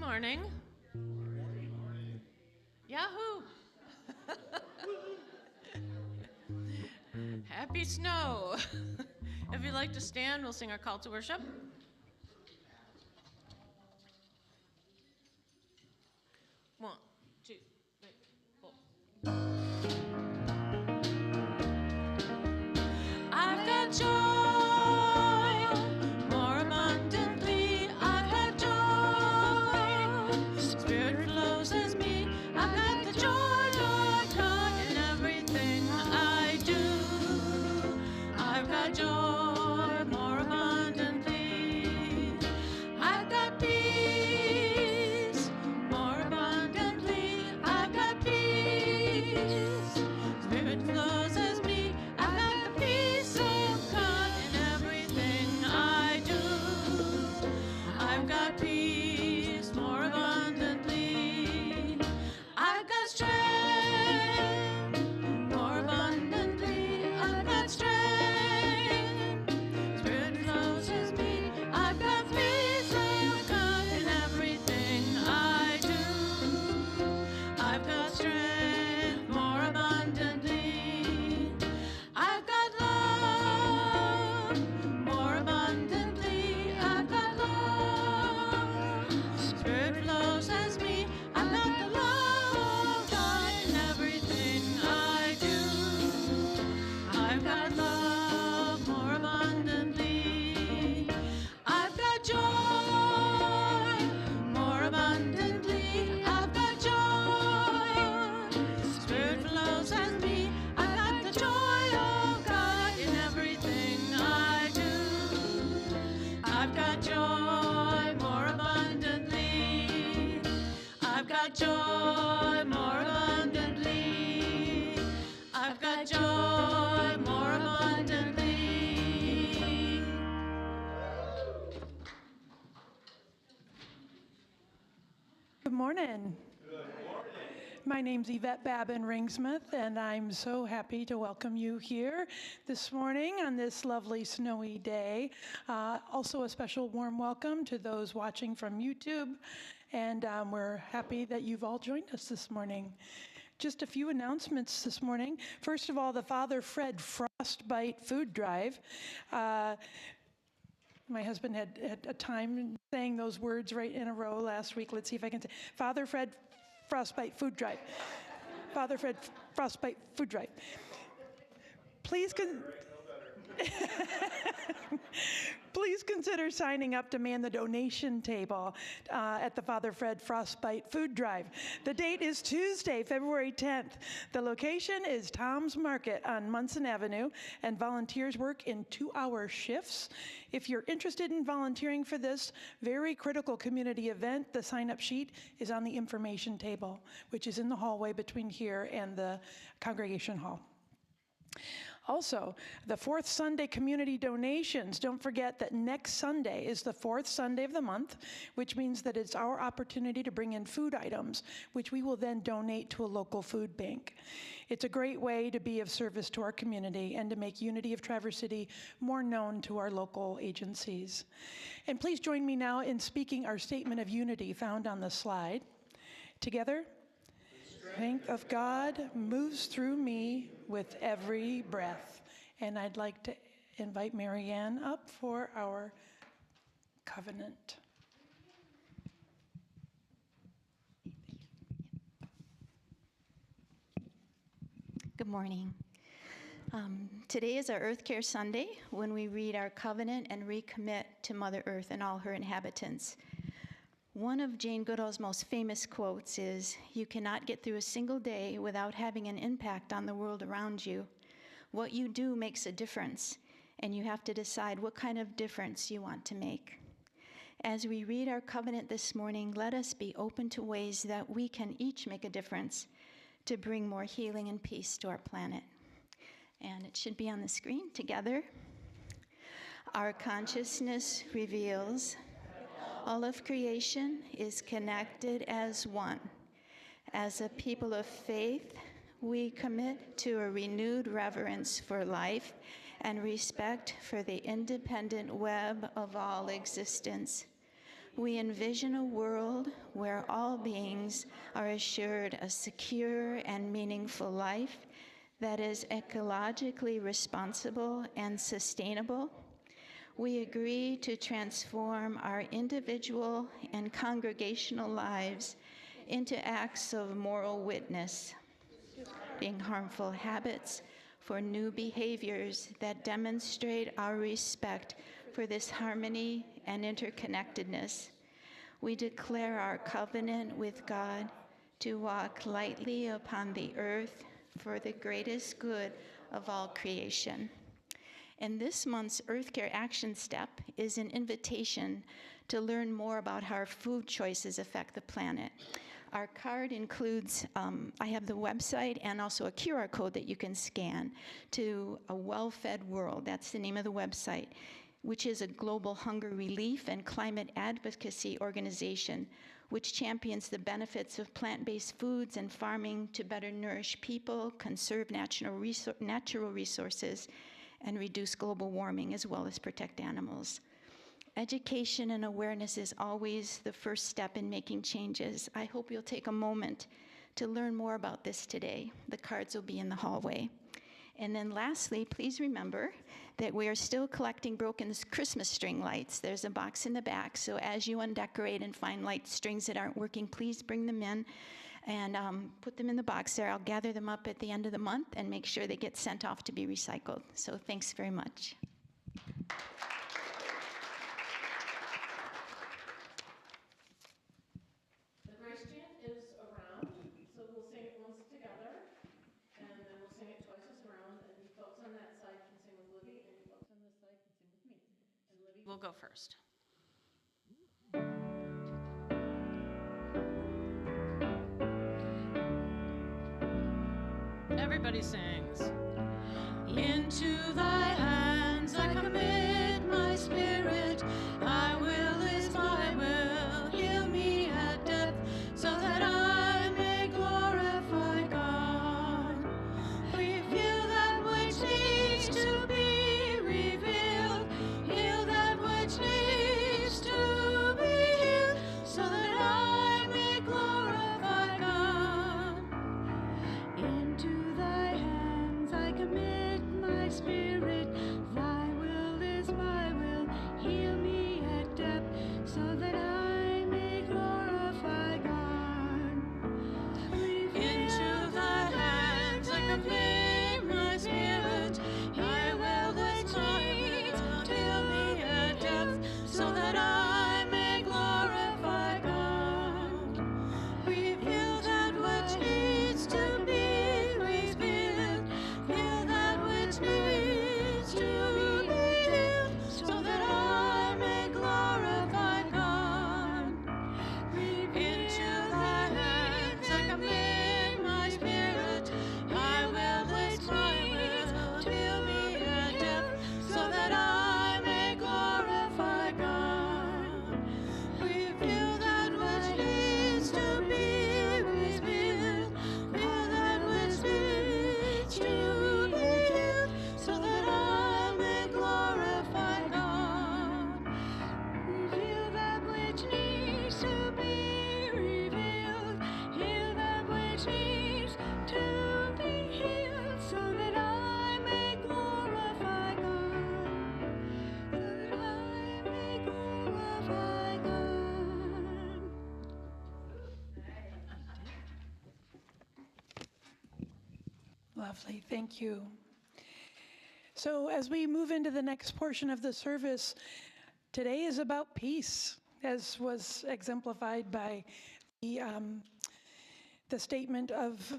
morning. Yahoo! Happy snow. If you'd like to stand, we'll sing our call to worship. One, two, three, four. I've got joy, more abundantly. I've got joy. Spirit flows as me. I've got the joy of God in everything I do. I've got joy, more abundantly. I've got peace, more abundantly. I've got peace. Spirit flows as me. I've got the peace of God in everything I do. I've got peace, more abundantly. I've got strength, more abundantly. I've got strength. Spirit flows as me. I've got peace of God in everything I do. I've got strength, more abundantly. I've got love, more abundantly. I've got love. Spirit flows as me. I've got the love of God in everything I do. I've got love, more abundantly. I've got joy, more abundantly. I've got joy. Spirit flows as me. I've got the joy of God in everything I do. I've got joy, more abundantly. I've got joy, more abundantly. I've got joy, more abundantly. Good morning. My name's Yvette Babin Ringsmith, and I'm so happy to welcome you here this morning on this lovely snowy day. Also a special warm welcome to those watching from YouTube, and we're happy that you've all joined us this morning. Just a few announcements this morning. First of all, the Father Fred Frostbite Food Drive. My husband had a time saying those words right in a row last week. Let's see if I can say Father Fred Frostbite Food Drive. Father Fred Frostbite Food Drive. Please Please consider signing up to man the donation table at the Father Fred Frostbite Food Drive. The date is Tuesday, February 10th. The location is Tom's Market on Munson Avenue, and volunteers work in 2-hour shifts. If you're interested in volunteering for this very critical community event, the sign-up sheet is on the information table, which is in the hallway between here and the congregation hall. Also, the fourth Sunday community donations. Don't forget that next Sunday is the fourth Sunday of the month, which means that it's our opportunity to bring in food items, which we will then donate to a local food bank. It's a great way to be of service to our community and to make Unity of Traverse City more known to our local agencies. And please join me now in speaking our statement of unity found on the slide. Together. Strength of God moves through me with every breath. And I'd like to invite Marianne up for our covenant. Good morning. Today is our Earth Care Sunday when we read our covenant and recommit to Mother Earth and all her inhabitants. One of Jane Goodall's most famous quotes is, "You cannot get through a single day without having an impact on the world around you. What you do makes a difference, and you have to decide what kind of difference you want to make." As we read our covenant this morning, let us be open to ways that we can each make a difference to bring more healing and peace to our planet. And it should be on the screen together. Our consciousness reveals all of creation is connected as one. As a people of faith, we commit to a renewed reverence for life and respect for the independent web of all existence. We envision a world where all beings are assured a secure and meaningful life that is ecologically responsible and sustainable. We agree to transform our individual and congregational lives into acts of moral witness, being harmful habits for new behaviors that demonstrate our respect for this harmony and interconnectedness. We declare our covenant with God to walk lightly upon the earth for the greatest good of all creation. And this month's Earth Care Action Step is an invitation to learn more about how our food choices affect the planet. Our card includes, I have the website and also a QR code that you can scan to A Well-Fed World. That's the name of the website, which is a global hunger relief and climate advocacy organization which champions the benefits of plant-based foods and farming to better nourish people, conserve natural resources, and reduce global warming, as well as protect animals. Education and awareness is always the first step in making changes. I hope you'll take a moment to learn more about this today. The cards will be in the hallway. And then lastly, please remember that we are still collecting broken Christmas string lights. There's a box in the back, so as you undecorate and find light strings that aren't working, please bring them in and put them in the box there. I'll gather them up at the end of the month and make sure they get sent off to be recycled. So thanks very much. The grace chant is around, so we'll sing it once together, and then we'll sing it twice as around, and you folks on that side can sing with Libby, and you folks on this side can sing with me. And Libby will go first. Everybody sings. Into thy hands I commit my spirit. Thy will is my will. Heal me at death so that I may glorify God. Reveal that which needs to be revealed. Heal that which needs to be healed so that I may glorify God. Into thy hands I commit my spirit. Thy will is my will. Heal me at depth so that I may glorify God. Into thy hands I commit my spirit. Thy will is my will. Heal me at depth so that I may glorify God. Reveal that which needs to be revealed. Heal that which needs to be healed, so that I may glorify God. Into thy hands I commit my spirit. Thy will is my will. Heal me at depth, so that I may glorify God. Reveal that which needs to be revealed. Heal that which needs to be healed, so that I may glorify God. Reveal that which needs to be revealed. Heal that which needs to be healed, so that I may glorify God. So that I may glorify God. Lovely, thank you. So as we move into the next portion of the service, today is about peace, as was exemplified by the statement of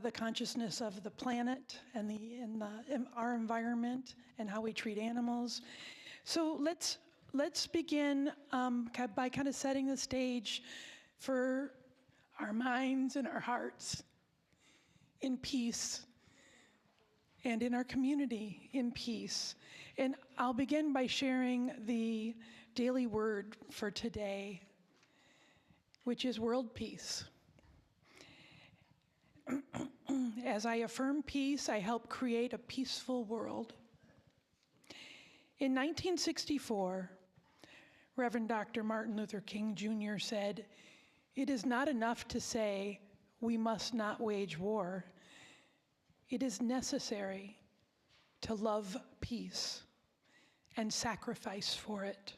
the consciousness of the planet and our environment and how we treat animals. So let's begin by kind of setting the stage for our minds and our hearts in peace, and in our community in peace. And I'll begin by sharing the daily word for today, which is world peace. As I affirm peace, I help create a peaceful world. In 1964, Reverend Dr. Martin Luther King Jr. said, "It is not enough to say we must not wage war. It is necessary to love peace and sacrifice for it.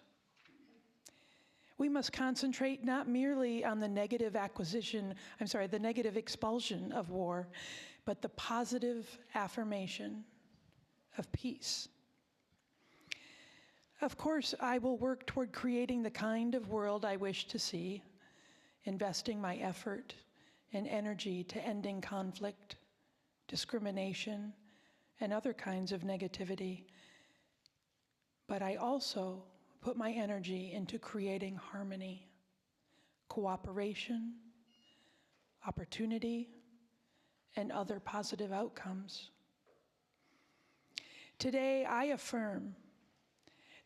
We must concentrate not merely on the negative expulsion of war, but the positive affirmation of peace. Of course, I will work toward creating the kind of world I wish to see, investing my effort and energy to ending conflict, discrimination, and other kinds of negativity. But I also put my energy into creating harmony, cooperation, opportunity, and other positive outcomes. Today, I affirm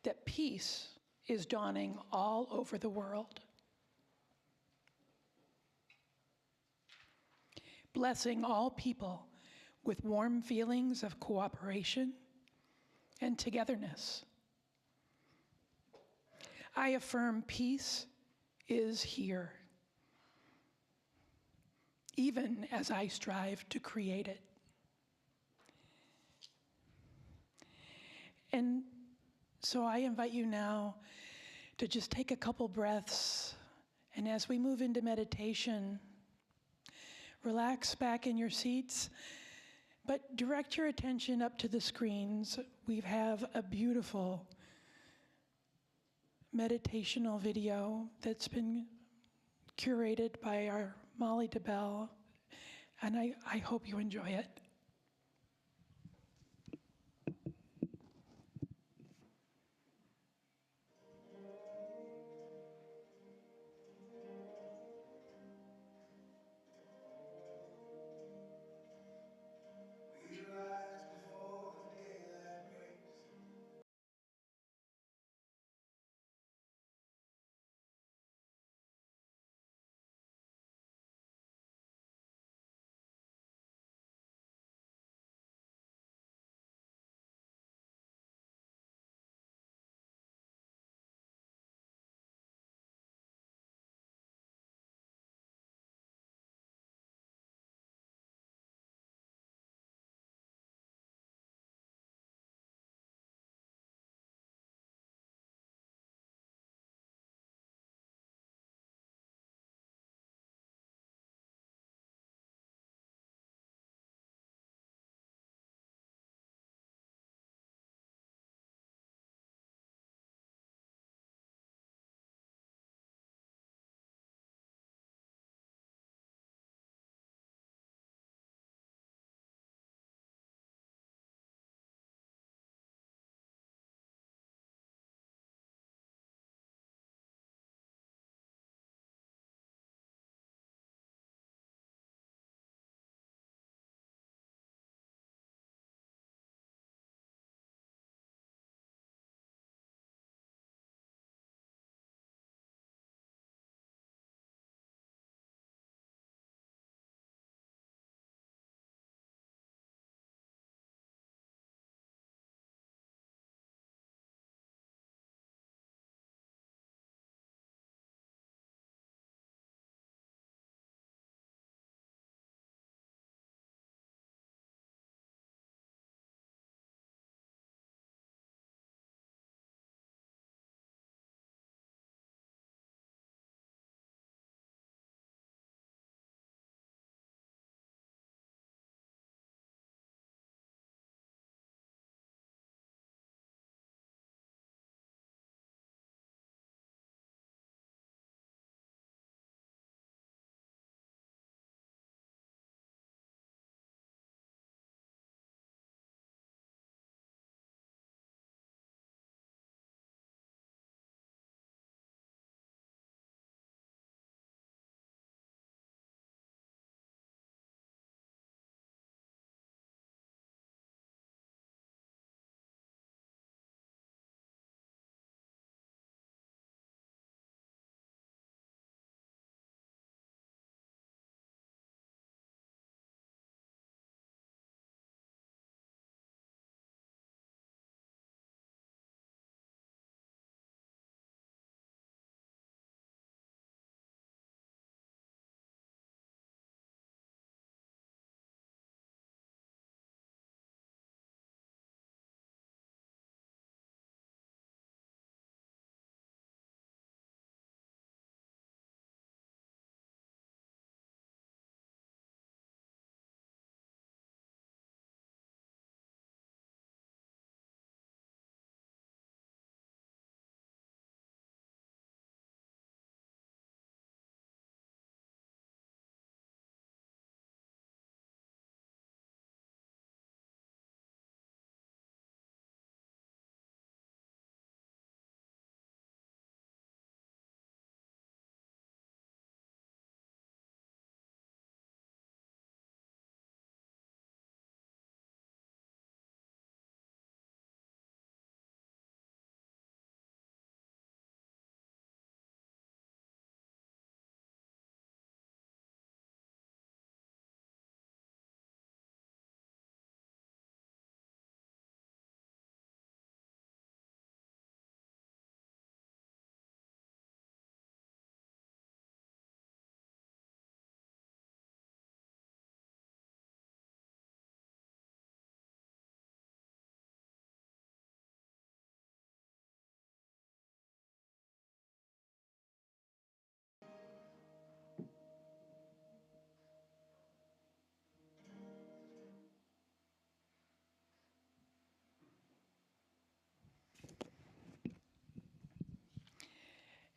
that peace is dawning all over the world, blessing all people with warm feelings of cooperation and togetherness. I affirm peace is here, even as I strive to create it. And so I invite you now to just take a couple breaths, and as we move into meditation, relax back in your seats, but direct your attention up to the screens. We have a beautiful meditational video that's been curated by our Molly DeBell, and I hope you enjoy it.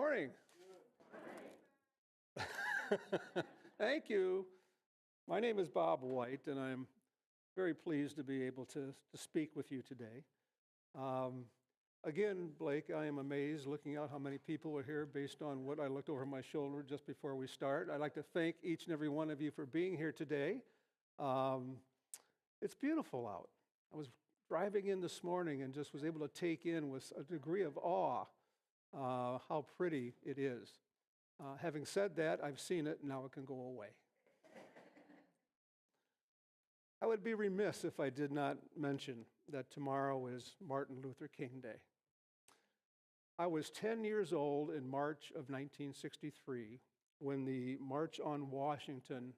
Morning. Thank you. My name is Bob White, and I'm very pleased to be able to speak with you today. Again, Blake, I am amazed looking out how many people are here based on what I looked over my shoulder just before we start. I'd like to thank each and every one of you for being here today. It's beautiful out. I was driving in this morning and just was able to take in with a degree of awe how pretty it is. Having said that, I've seen it, now it can go away. I would be remiss if I did not mention that tomorrow is Martin Luther King Day. I was 10 years old in March of 1963 when the March on Washington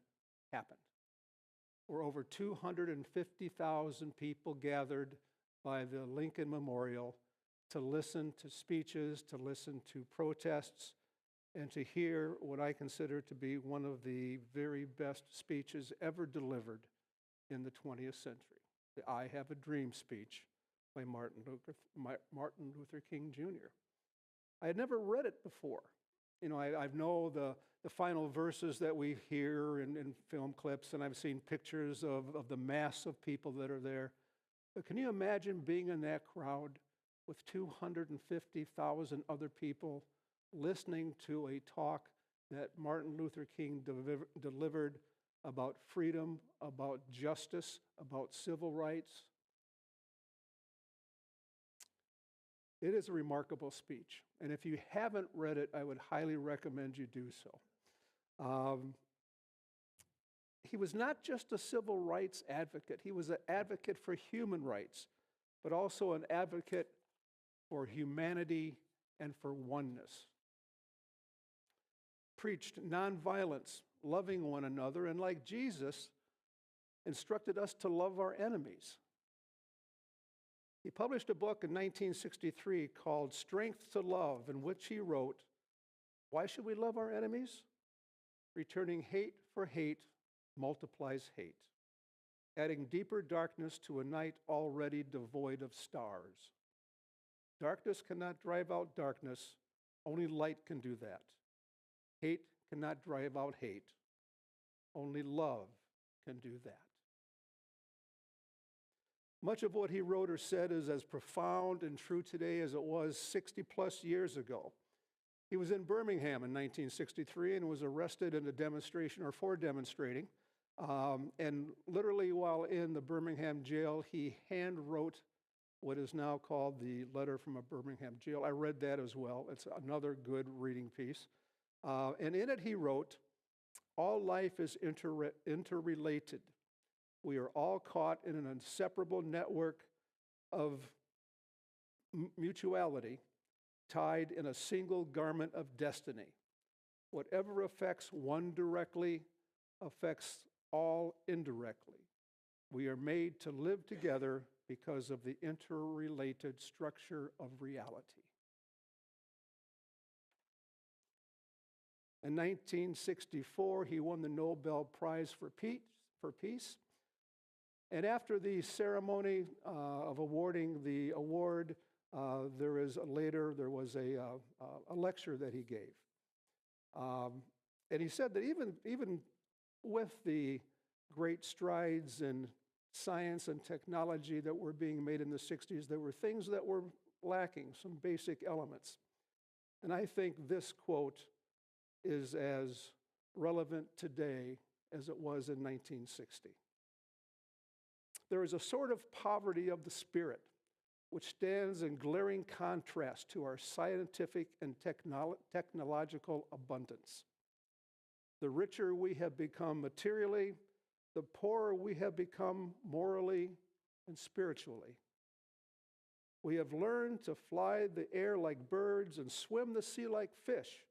happened, where over 250,000 people gathered by the Lincoln Memorial to listen to speeches, to listen to protests, and to hear what I consider to be one of the very best speeches ever delivered in the 20th century, the I Have a Dream speech by Martin Luther King Jr. I had never read it before. You know, I know the final verses that we hear in film clips, and I've seen pictures of the mass of people that are there. But can you imagine being in that crowd with 250,000 other people listening to a talk that Martin Luther King delivered about freedom, about justice, about civil rights? It is a remarkable speech, and if you haven't read it, I would highly recommend you do so. He was not just a civil rights advocate, he was an advocate for human rights, but also an advocate for humanity and for oneness. Preached nonviolence, loving one another, and like Jesus, instructed us to love our enemies. He published a book in 1963 called Strength to Love, in which he wrote, "Why should we love our enemies? Returning hate for hate multiplies hate, adding deeper darkness to a night already devoid of stars. Darkness cannot drive out darkness, only light can do that. Hate cannot drive out hate, only love can do that." Much of what he wrote or said is as profound and true today as it was 60 plus years ago. He was in Birmingham in 1963 and was arrested in a demonstration or for demonstrating. And literally while in the Birmingham jail, he hand wrote what is now called the Letter from a Birmingham Jail. I read that as well. It's another good reading piece. And in it he wrote, "All life is interrelated. We are all caught in an inseparable network of mutuality, tied in a single garment of destiny. Whatever affects one directly affects all indirectly. We are made to live together because of the interrelated structure of reality." In 1964, he won the Nobel Prize for Peace. And after the ceremony of awarding the award, there was a lecture that he gave. And he said that even with the great strides in science and technology that were being made in the 60s, there were things that were lacking, some basic elements. And I think this quote is as relevant today as it was in 1960. There is a sort of poverty of the spirit which stands in glaring contrast to our scientific and technological abundance. The richer we have become materially, the poorer we have become morally and spiritually. We have learned to fly the air like birds and swim the sea like fish,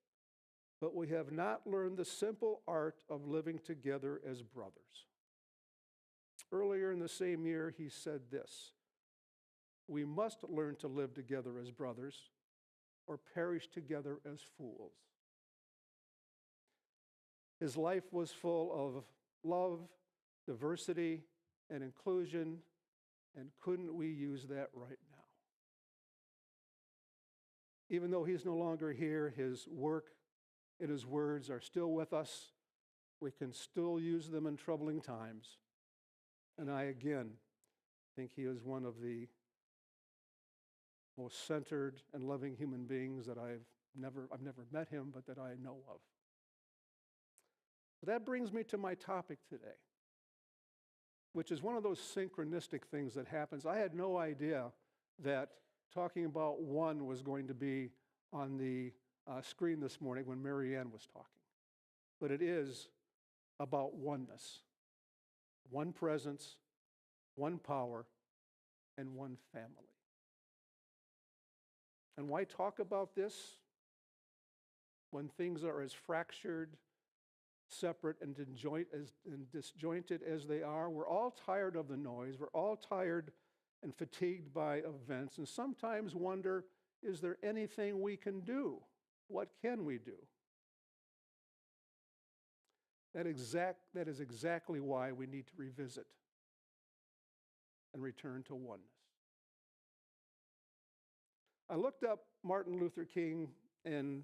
but we have not learned the simple art of living together as brothers. Earlier in the same year, he said this, "We must learn to live together as brothers or perish together as fools." His life was full of love, diversity, and inclusion, and couldn't we use that right now? Even though he's no longer here, his work and his words are still with us. We can still use them in troubling times. And I, again, think he is one of the most centered and loving human beings that I've never met him, but that I know of. But that brings me to my topic today, which is one of those synchronistic things that happens. I had no idea that talking about one was going to be on the screen this morning when Mary Ann was talking. But it is about oneness. One presence, one power, and one family. And why talk about this when things are as fractured, separate, and disjointed as they are? We're all tired of the noise. We're all tired and fatigued by events, and sometimes wonder, is there anything we can do? What can we do? That is exactly why we need to revisit and return to oneness. I looked up Martin Luther King and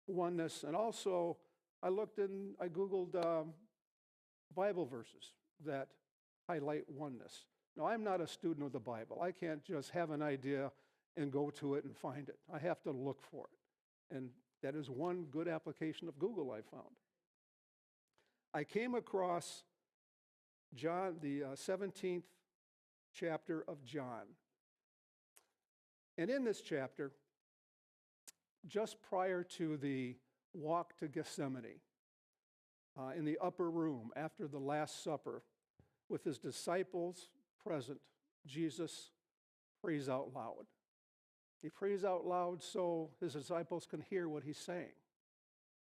oneness, and also I Googled Bible verses that highlight oneness. Now, I'm not a student of the Bible. I can't just have an idea and go to it and find it. I have to look for it. And that is one good application of Google I found. I came across John, the 17th chapter of John. And in this chapter, just prior to the walk to Gethsemane, in the upper room after the Last Supper, with his disciples present, Jesus prays out loud. He prays out loud so his disciples can hear what he's saying.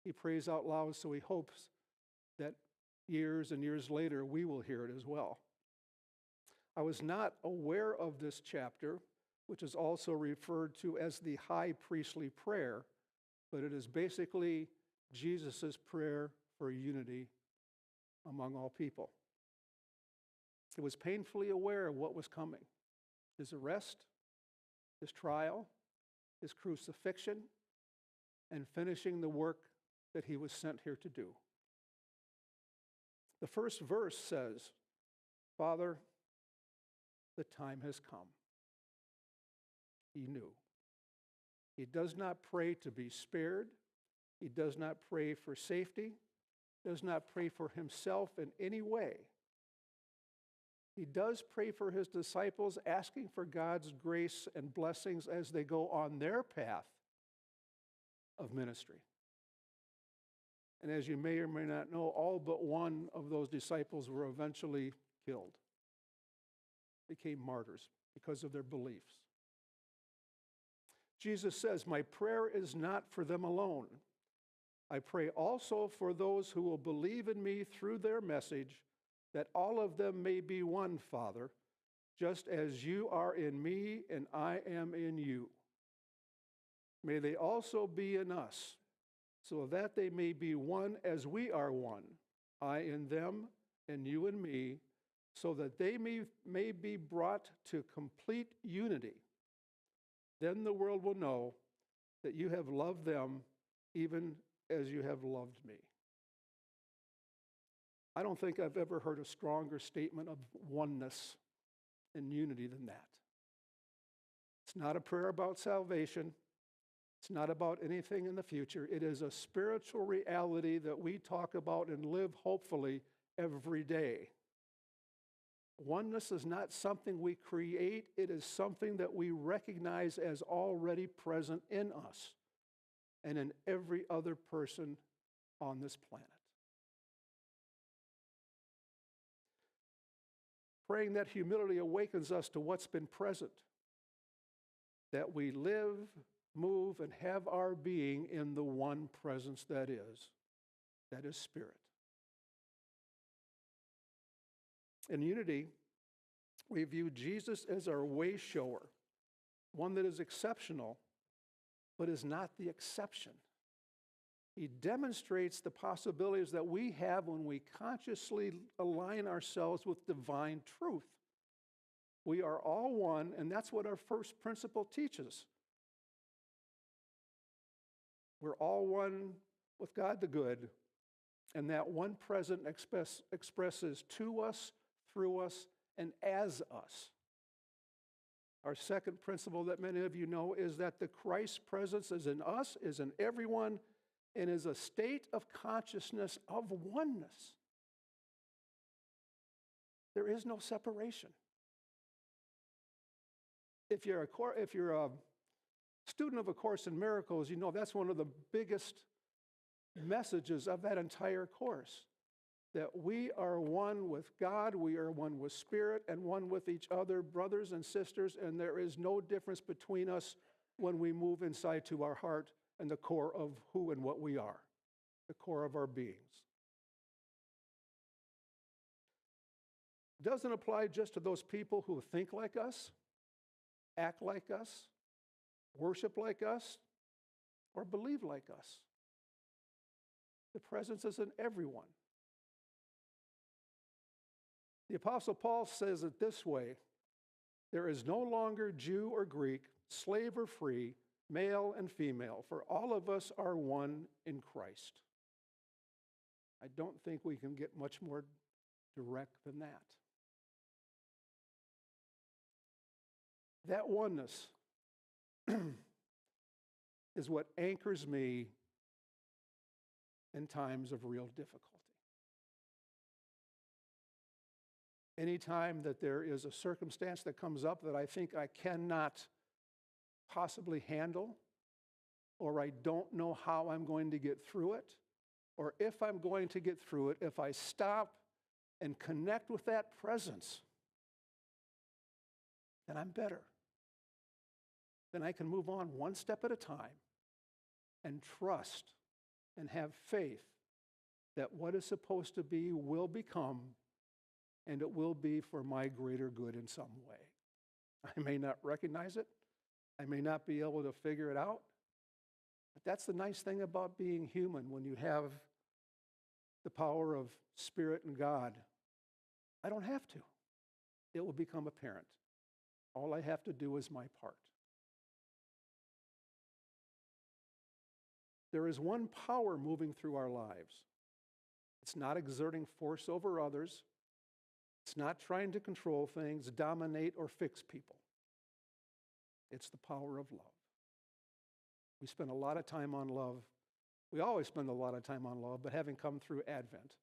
He prays out loud so he hopes that years and years later we will hear it as well. I was not aware of this chapter, which is also referred to as the high priestly prayer, but it is basically Jesus' prayer for unity among all people. He was painfully aware of what was coming: his arrest, his trial, his crucifixion, and finishing the work that he was sent here to do. The first verse says, "Father, the time has come." He knew. He does not pray to be spared. He does not pray for safety, does not pray for himself in any way. He does pray for his disciples, asking for God's grace and blessings as they go on their path of ministry. And as you may or may not know, all but one of those disciples were eventually killed, became martyrs because of their beliefs. Jesus says, "My prayer is not for them alone. I pray also for those who will believe in me through their message, that all of them may be one, Father, just as you are in me and I am in you. May they also be in us, so that they may be one as we are one, I in them and you in me, so that they may be brought to complete unity. Then the world will know that you have loved them even as you have loved me." I don't think I've ever heard a stronger statement of oneness and unity than that. It's not a prayer about salvation. It's not about anything in the future. It is a spiritual reality that we talk about and live hopefully every day. Oneness is not something we create. It is something that we recognize as already present in us and in every other person on this planet. Praying that humility awakens us to what's been present, that we live, move, and have our being in the one presence that is Spirit. In unity, we view Jesus as our way shower, one that is exceptional, but is not the exception. He demonstrates the possibilities that we have when we consciously align ourselves with divine truth. We are all one, and that's what our first principle teaches. We're all one with God the good, and that one present expresses to us, through us, and as us. Our second principle that many of you know is that the Christ presence is in us, is in everyone, and is a state of consciousness of oneness. There is no separation. If you're a student of A Course in Miracles, you know that's one of the biggest messages of that entire course, that we are one with God, we are one with Spirit, and one with each other, brothers and sisters, and there is no difference between us when we move inside to our heart and the core of who and what we are, the core of our beings. It doesn't apply just to those people who think like us, act like us, worship like us, or believe like us. The presence is in everyone. The Apostle Paul says it this way: there is no longer Jew or Greek, slave or free, male and female, for all of us are one in Christ. I don't think we can get much more direct than that. That oneness is what anchors me in times of real difficulty. Anytime that there is a circumstance that comes up that I think I cannot possibly handle, or I don't know how I'm going to get through it, or if I'm going to get through it, if I stop and connect with that presence, then I'm better. Then I can move on one step at a time and trust and have faith that what is supposed to be will become, and it will be for my greater good in some way. I may not recognize it. I may not be able to figure it out. But that's the nice thing about being human when you have the power of Spirit and God. I don't have to. It will become apparent. All I have to do is my part. There is one power moving through our lives. It's not exerting force over others. It's not trying to control things, dominate, or fix people. It's the power of love. We spend a lot of time on love. We always spend a lot of time on love, but having come through Advent,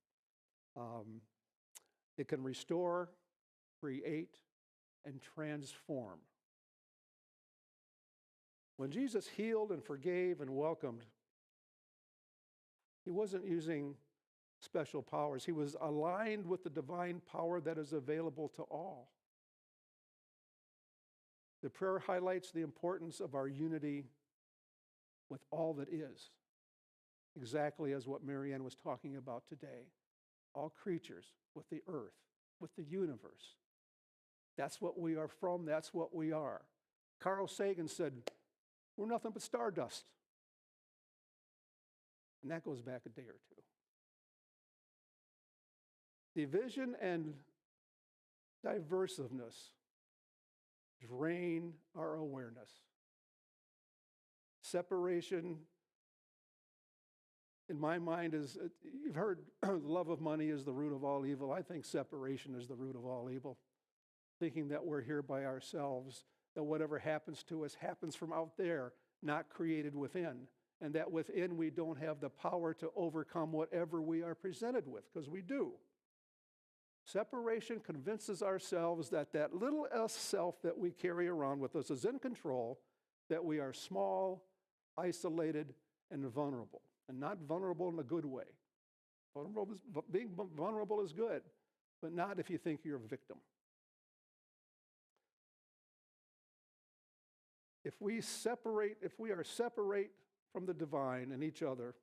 it can restore, create, and transform. When Jesus healed and forgave and welcomed, he wasn't using special powers. He was aligned with the divine power that is available to all. The prayer highlights the importance of our unity with all that is, exactly as what Marianne was talking about today. All creatures, with the earth, with the universe. That's what we are from, that's what we are. Carl Sagan said, we're nothing but stardust. And that goes back a day or two. Division and diversiveness drain our awareness. Separation, in my mind, is, you've heard the love of money is the root of all evil. I think separation is the root of all evil. Thinking that we're here by ourselves, that whatever happens to us happens from out there, not created within. And that within we don't have the power to overcome whatever we are presented with, because we do. Separation convinces ourselves that that little self that we carry around with us is in control, that we are small, isolated, and vulnerable. And not vulnerable in a good way. Being vulnerable is good, but not if you think you're a victim. If we are separate from the divine and each other,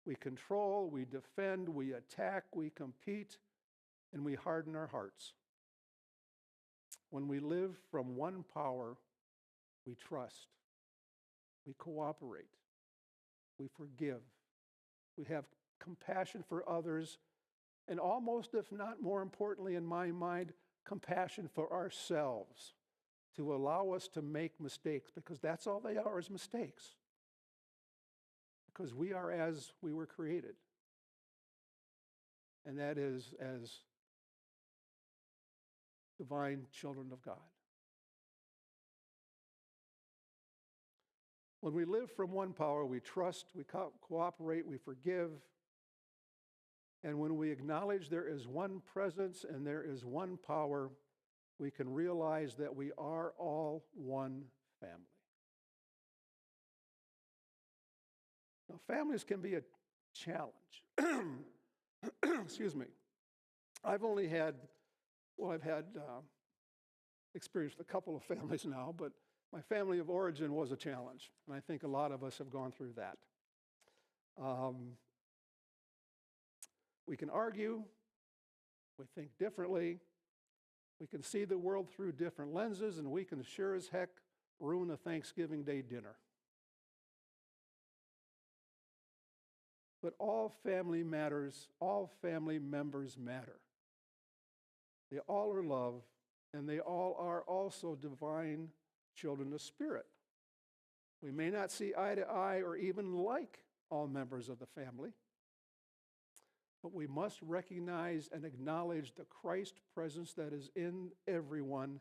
we control, we defend, we attack, we compete, and we harden our hearts. When we live from one power, we trust, we cooperate, we forgive, we have compassion for others, and almost, if not more importantly in my mind, compassion for ourselves, to allow us to make mistakes, because that's all they are, is mistakes. because we are as we were created. And that is as divine children of God. When we live from one power, we trust, we cooperate, we forgive. And when we acknowledge there is one presence and there is one power, we can realize that we are all one family. Now, families can be a challenge. Excuse me. I've had experience with a couple of families now, but my family of origin was a challenge, and I think a lot of us have gone through that. We can argue, we think differently, we can see the world through different lenses, and we can sure as heck ruin a Thanksgiving Day dinner. But all family matters, all family members matter. They all are loved, and they all are also divine children of spirit. We may not see eye to eye or even like all members of the family, but we must recognize and acknowledge the Christ presence that is in everyone,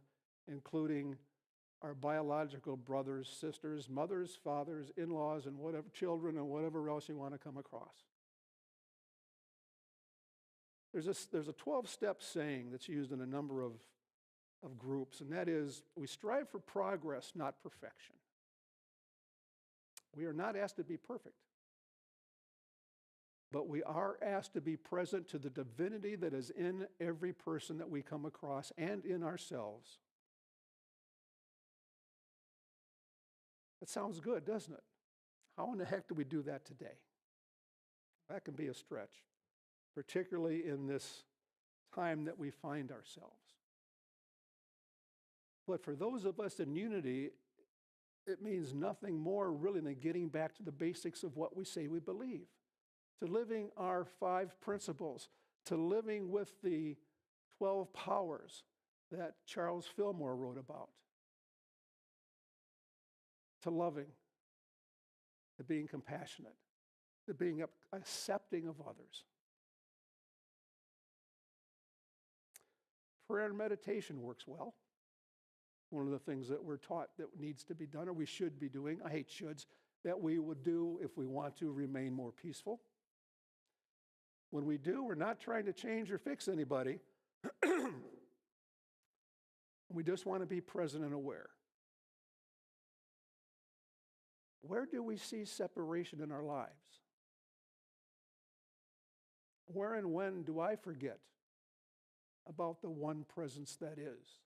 including our biological brothers, sisters, mothers, fathers, in-laws, and whatever, children, and whatever else you want to come across. There's a 12-step saying that's used in a number of groups, and that is, we strive for progress, not perfection. We are not asked to be perfect, but we are asked to be present to the divinity that is in every person that we come across and in ourselves. That sounds good, doesn't it? How in the heck do we do that today? That can be a stretch, particularly in this time that we find ourselves. But for those of us in unity, it means nothing more really than getting back to the basics of what we say we believe, to living our 5 principles, to living with the 12 powers that Charles Fillmore wrote about, to loving, to being compassionate, to being accepting of others. Prayer and meditation works well. One of the things that we're taught that needs to be done, or we should be doing, I hate shoulds, that we would do if we want to remain more peaceful. When we do, we're not trying to change or fix anybody. We just want to be present and aware. Where do we see separation in our lives? Where and when do I forget about the one presence that is?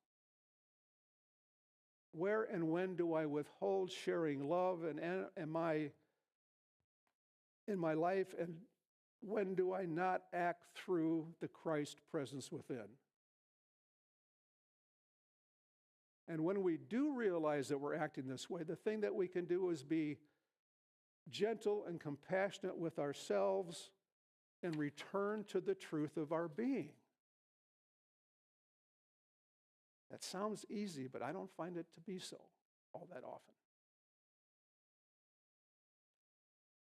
Where and when do I withhold sharing love and am I in my life, and when do I not act through the Christ presence within? And when we do realize that we're acting this way, the thing that we can do is be gentle and compassionate with ourselves and return to the truth of our being. That sounds easy, but I don't find it to be so all that often.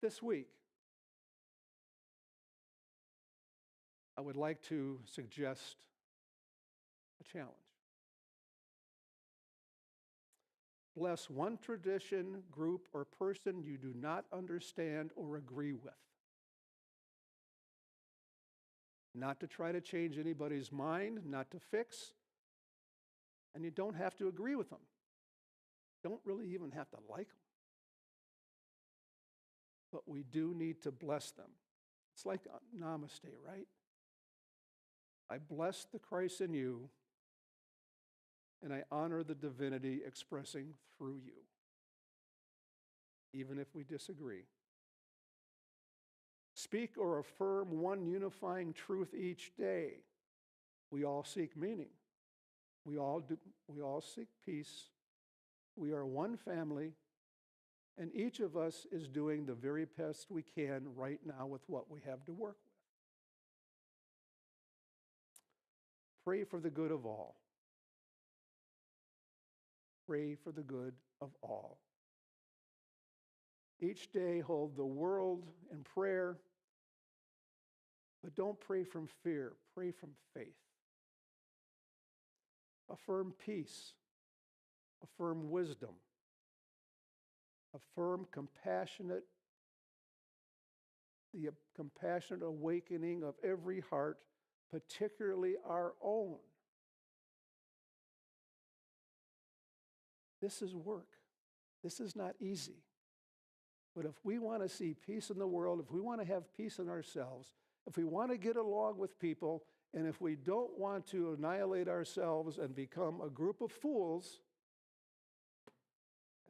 This week, I would like to suggest a challenge. Bless one tradition, group, or person you do not understand or agree with. Not to try to change anybody's mind, not to fix, and you don't have to agree with them. Don't really even have to like them. But we do need to bless them. It's like namaste, right? I bless the Christ in you, and I honor the divinity expressing through you, even if we disagree. Speak or affirm one unifying truth each day. We all seek meaning. We all seek peace. We are one family, and each of us is doing the very best we can right now with what we have to work with. Pray for the good of all. Pray for the good of all. Each day hold the world in prayer, but don't pray from fear, pray from faith. Affirm peace, affirm wisdom, affirm the compassionate awakening of every heart, particularly our own. This is work. This is not easy. But if we want to see peace in the world, if we want to have peace in ourselves, if we want to get along with people, and if we don't want to annihilate ourselves and become a group of fools,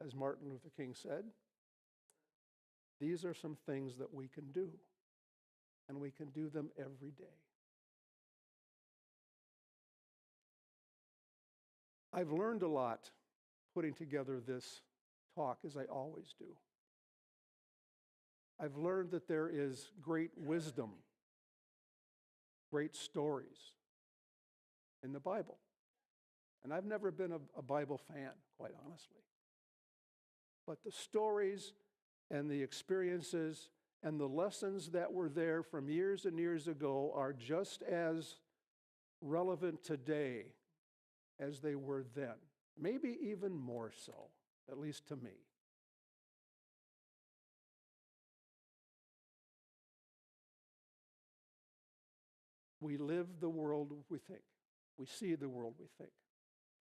as Martin Luther King said, these are some things that we can do, and we can do them every day. I've learned a lot putting together this talk, as I always do. I've learned that there is great wisdom, great stories in the Bible. And I've never been a Bible fan, quite honestly. But the stories and the experiences and the lessons that were there from years and years ago are just as relevant today as they were then. Maybe even more so, at least to me. We live the world we think. We see the world we think.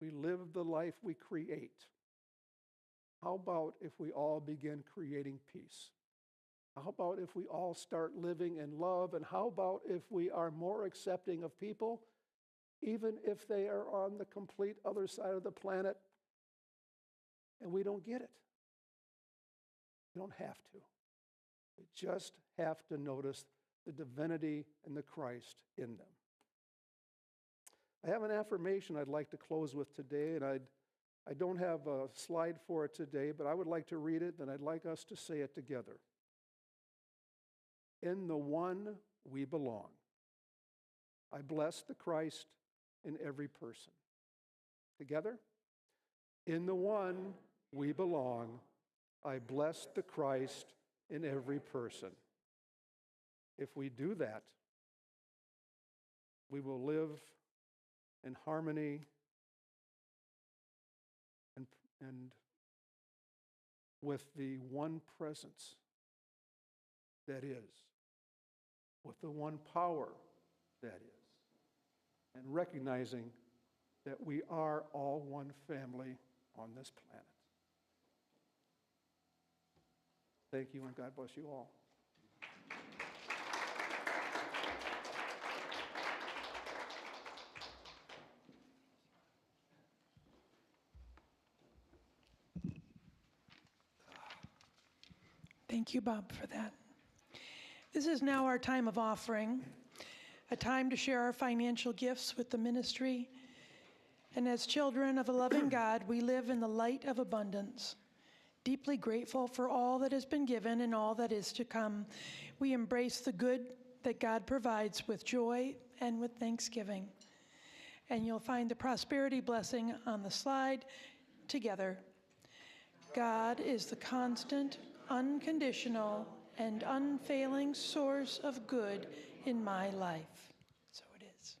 We live the life we create. How about if we all begin creating peace? How about if we all start living in love? And how about if we are more accepting of people, even if they are on the complete other side of the planet and we don't get it? We don't have to. We just have to notice the divinity and the Christ in them. I have an affirmation I'd like to close with today, and I don't have a slide for it today, but I would like to read it, and I'd like us to say it together. In the one we belong. I bless the Christ in every person. Together? In the one we belong. I bless the Christ in every person. If we do that, we will live in harmony and with the one presence that is, with the one power that is, and recognizing that we are all one family on this planet. Thank you, and God bless you all. Thank you, Bob, for that. This is now our time of offering, a time to share our financial gifts with the ministry. And as children of a loving God, we live in the light of abundance. Deeply grateful for all that has been given and all that is to come, we embrace the good that God provides with joy and with thanksgiving. And you'll find the prosperity blessing on the slide together. God is the constant, unconditional, and unfailing source of good in my life. So it is.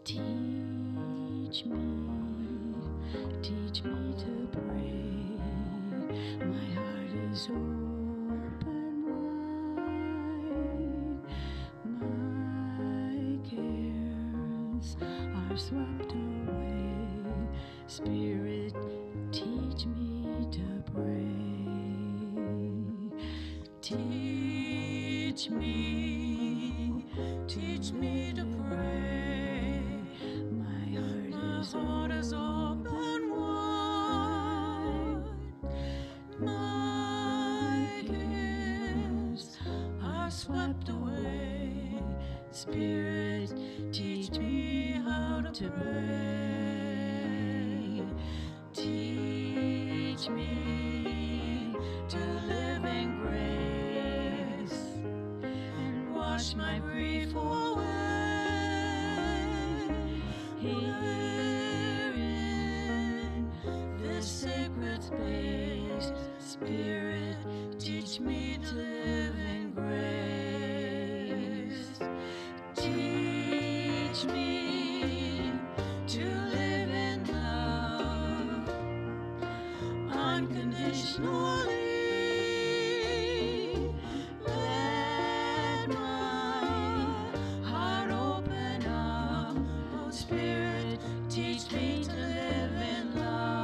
Teach me to pray. My heart is open wide. My cares are swept away. Spirit, teach me to pray. Teach me to pray. My heart is open wide. My cares are swept away. Spirit, teach me how to pray. Teach me to live in grace and wash my grief away. Here in this sacred space, Spirit, teach me to live in grace. Teach me to live in love unconditionally. Let my heart open up. Oh Spirit, teach me to live in love.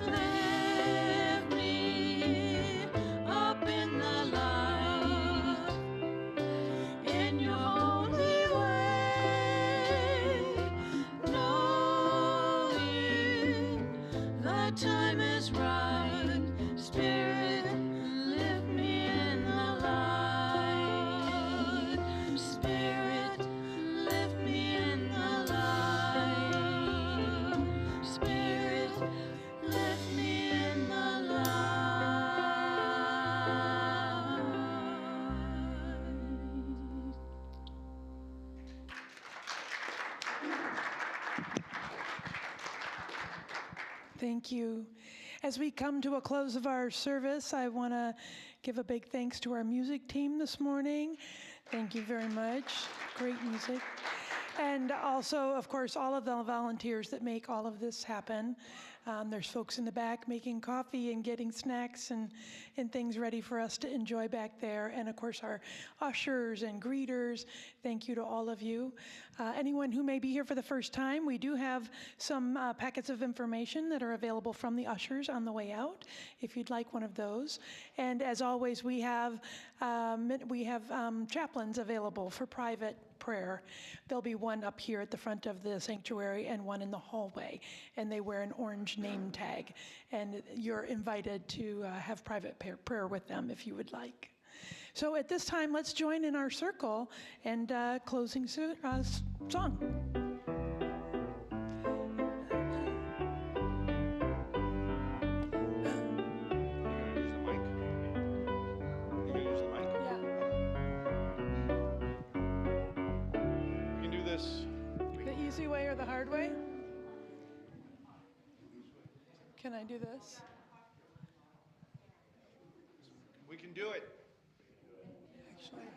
Lift me up in the light, in your holy way, knowing the time is right. Spirit, lift me in the light. Spirit, lift me in the light. Spirit, lift me in the light. Thank you. As we come to a close of our service, I want to give a big thanks to our music team this morning. Thank you very much. Great music. And also, of course, all of the volunteers that make all of this happen. There's folks in the back making coffee and getting snacks and things ready for us to enjoy back there. And of course, our ushers and greeters, thank you to all of you. Anyone who may be here for the first time, we do have some packets of information that are available from the ushers on the way out, if you'd like one of those. And as always, we have chaplains available for private prayer. There'll be one up here at the front of the sanctuary and one in the hallway, and they wear an orange name tag, and you're invited to have private prayer with them if you would like. So at this time, let's join in our circle and closing song. The easy way or the hard way? Can I do this? We can do it. Actually.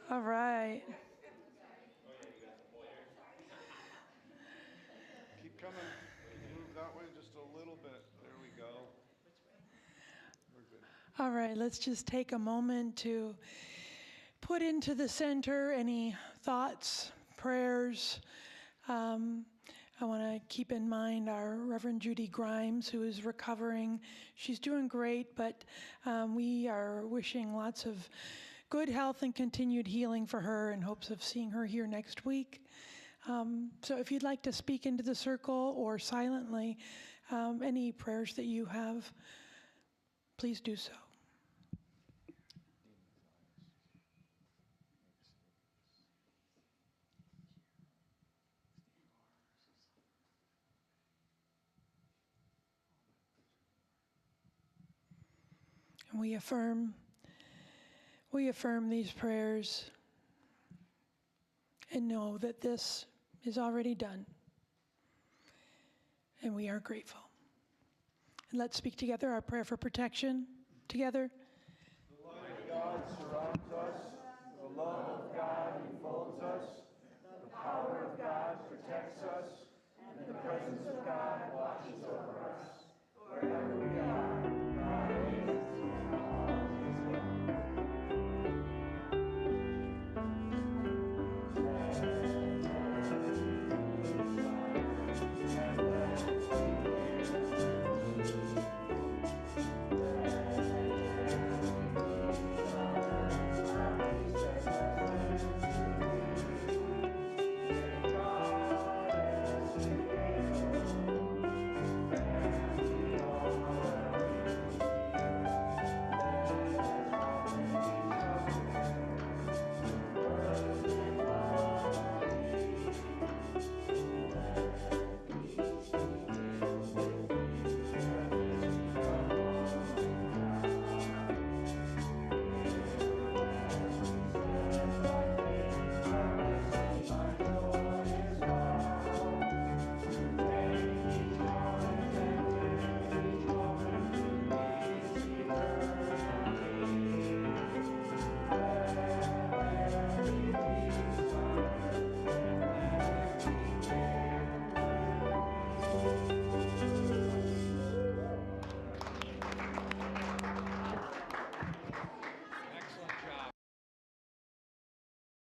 All right. Keep coming. Move that way just a little bit. There we go. We're good. All right, let's just take a moment to put into the center any thoughts, prayers. I want to keep in mind our Reverend Judy Grimes, who is recovering. She's doing great, but we are wishing lots of good health and continued healing for her in hopes of seeing her here next week. So if you'd like to speak into the circle or silently, any prayers that you have, please do so. And we affirm these prayers and know that this is already done. And we are grateful. And let's speak together our prayer for protection together. The light of God surrounds us. The love of God enfolds us. The power of God protects us. And the presence of God watches over us. Wherever